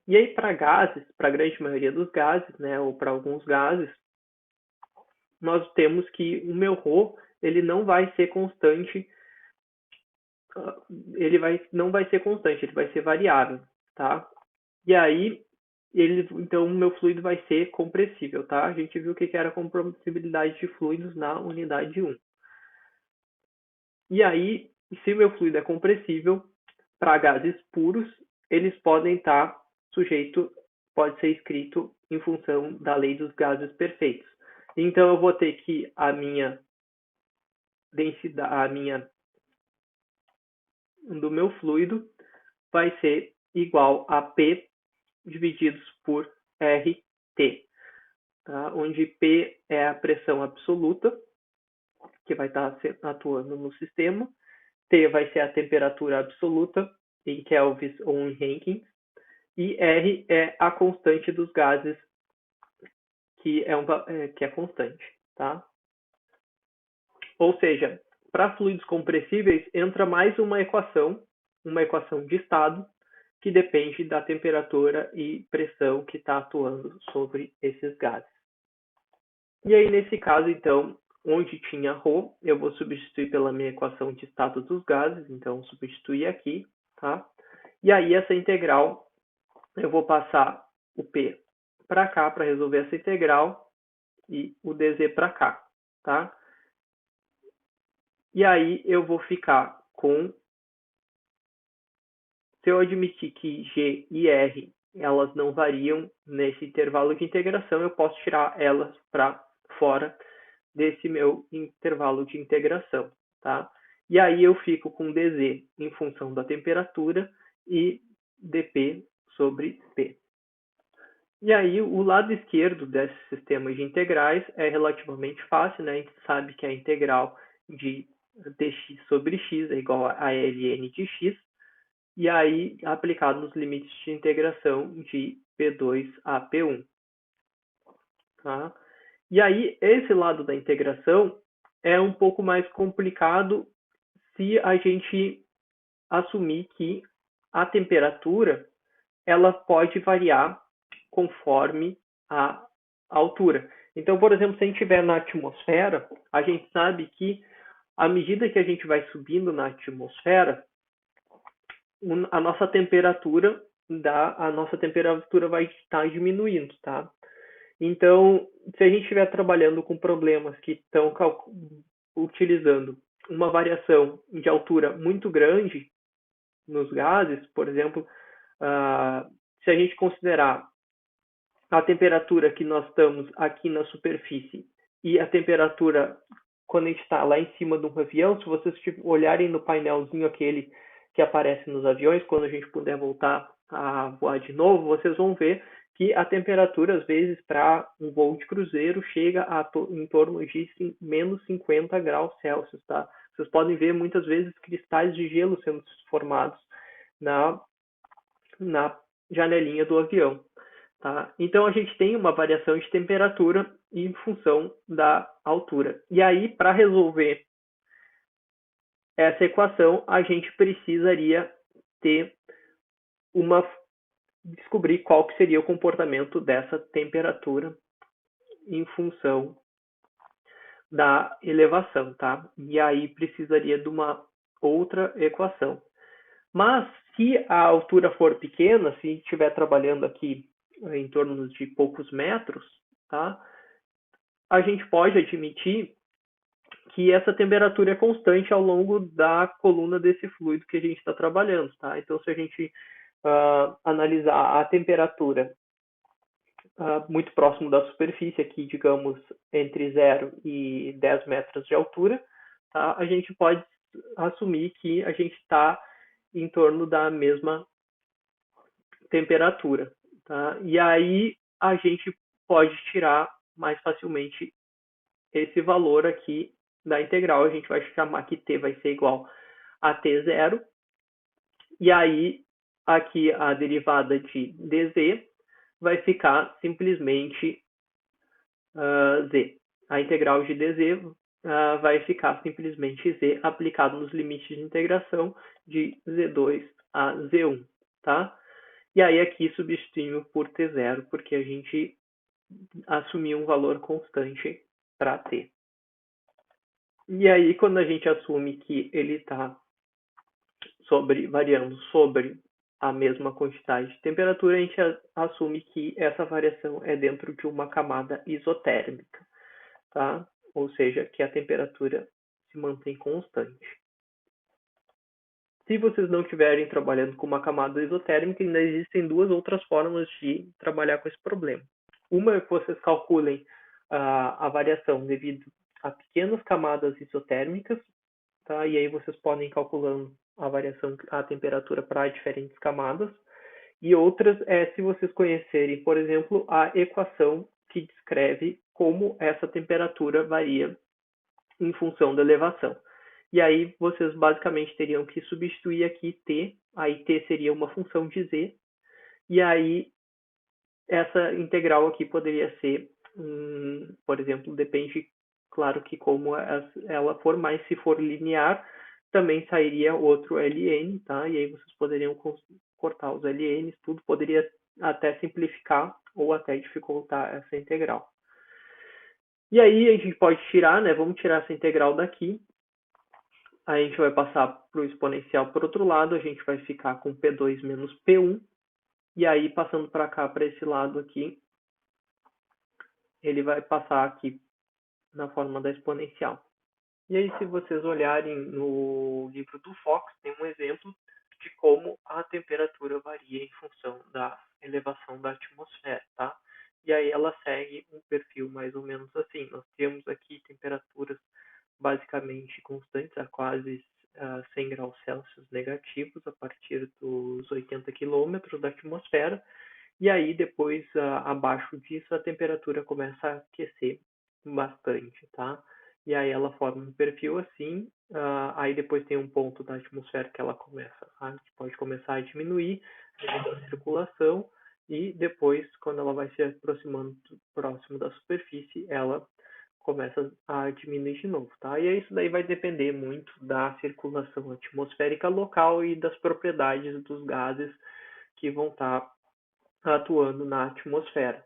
E aí, para gases, para a grande maioria dos gases, né, ou para alguns gases, nós temos que o meu ρ ele não vai ser constante, não vai ser constante, ele vai ser variável, tá? E aí, então, o meu fluido vai ser compressível, tá? A gente viu o que era a compressibilidade de fluidos na unidade 1. E aí, se o meu fluido é compressível, para gases puros, eles podem estar sujeito, pode ser escrito em função da lei dos gases perfeitos. Então, eu vou ter que a minha densidade, do meu fluido vai ser igual a P divididos por RT, tá? Onde P é a pressão absoluta que vai estar atuando no sistema, T vai ser a temperatura absoluta em kelvins ou em Rankins, e R é a constante dos gases que é constante, tá? Ou seja, para fluidos compressíveis entra mais uma equação de estado que depende da temperatura e pressão que está atuando sobre esses gases. E aí, nesse caso, então, onde tinha ρ, eu vou substituir pela minha equação de estado dos gases, então substituir aqui, tá? E aí, essa integral, eu vou passar o P para cá para resolver essa integral e o dz para cá, tá? E aí, eu vou ficar com, se eu admitir que G e R elas não variam nesse intervalo de integração, eu posso tirar elas para fora desse meu intervalo de integração, tá? E aí eu fico com dz em função da temperatura e dp sobre p. E aí o lado esquerdo desse sistema de integrais é relativamente fácil, né? A gente sabe que a integral de dx sobre x é igual a ln de x, e aí aplicado nos limites de integração de P2 a P1. Tá? E aí, esse lado da integração é um pouco mais complicado se a gente assumir que a temperatura ela pode variar conforme a altura. Então, por exemplo, se a gente estiver na atmosfera, a gente sabe que à medida que a gente vai subindo na atmosfera, a nossa temperatura vai estar diminuindo, tá? Então, se a gente estiver trabalhando com problemas que estão utilizando uma variação de altura muito grande nos gases, por exemplo, se a gente considerar a temperatura que nós estamos aqui na superfície e a temperatura quando a gente está lá em cima de um avião, se vocês olharem no painelzinho aquele que aparece nos aviões, quando a gente puder voltar a voar de novo, vocês vão ver que a temperatura, às vezes, para um voo de cruzeiro, chega em torno de menos 50 graus Celsius, tá? Vocês podem ver, muitas vezes, cristais de gelo sendo formados na, na janelinha do avião. Tá? Então, a gente tem uma variação de temperatura em função da altura. E aí, para resolver essa equação, a gente precisaria ter descobrir qual que seria o comportamento dessa temperatura em função da elevação, tá? E aí precisaria de uma outra equação. Mas se a altura for pequena, se estiver trabalhando aqui em torno de poucos metros, tá? A gente pode admitir que essa temperatura é constante ao longo da coluna desse fluido que a gente está trabalhando, tá? Então, se a gente analisar a temperatura muito próximo da superfície, aqui, digamos, entre 0 e 10 metros de altura, tá? A gente pode assumir que a gente está em torno da mesma temperatura, tá? E aí a gente pode tirar mais facilmente esse valor aqui da integral. A gente vai chamar que t vai ser igual a t0, e aí aqui a derivada de dz vai ficar simplesmente z. A integral de dz vai ficar simplesmente z aplicado nos limites de integração de z2 a z1, tá? E aí aqui substituímos por T0, porque a gente assumiu um valor constante para T. E aí, quando a gente assume que ele está variando sobre a mesma quantidade de temperatura, a gente assume que essa variação é dentro de uma camada isotérmica, tá? Ou seja, que a temperatura se mantém constante. Se vocês não estiverem trabalhando com uma camada isotérmica, ainda existem duas outras formas de trabalhar com esse problema. Uma é que vocês calculem a variação devido a pequenas camadas isotérmicas, tá? E aí vocês podem ir calculando a variação, a temperatura para diferentes camadas. E outras é se vocês conhecerem, por exemplo, a equação que descreve como essa temperatura varia em função da elevação. E aí vocês basicamente teriam que substituir aqui t, aí t seria uma função de z, e aí essa integral aqui poderia ser, por exemplo, depende, claro que como ela for, mas se for linear, também sairia outro ln, tá? E aí vocês poderiam cortar os ln's, tudo poderia até simplificar ou até dificultar essa integral. E aí a gente pode tirar, né? Vamos tirar essa integral daqui. Aí a gente vai passar para o exponencial por outro lado, a gente vai ficar com P2 menos P1. E aí, passando para cá, para esse lado aqui, ele vai passar aqui na forma da exponencial. E aí, se vocês olharem no livro do Fox, tem um exemplo de como a temperatura varia em função da elevação da atmosfera, tá? E aí ela segue um perfil mais ou menos assim. Nós temos aqui temperaturas basicamente constantes a quase 100 graus Celsius negativos a partir dos 80 quilômetros da atmosfera. E aí depois, abaixo disso, a temperatura começa a aquecer bastante, tá? E aí ela forma um perfil assim, aí depois tem um ponto da atmosfera que ela pode começar a diminuir devido à circulação, e depois, quando ela vai se aproximando próximo da superfície, ela começa a diminuir de novo, tá? E isso daí vai depender muito da circulação atmosférica local e das propriedades dos gases que vão estar atuando na atmosfera.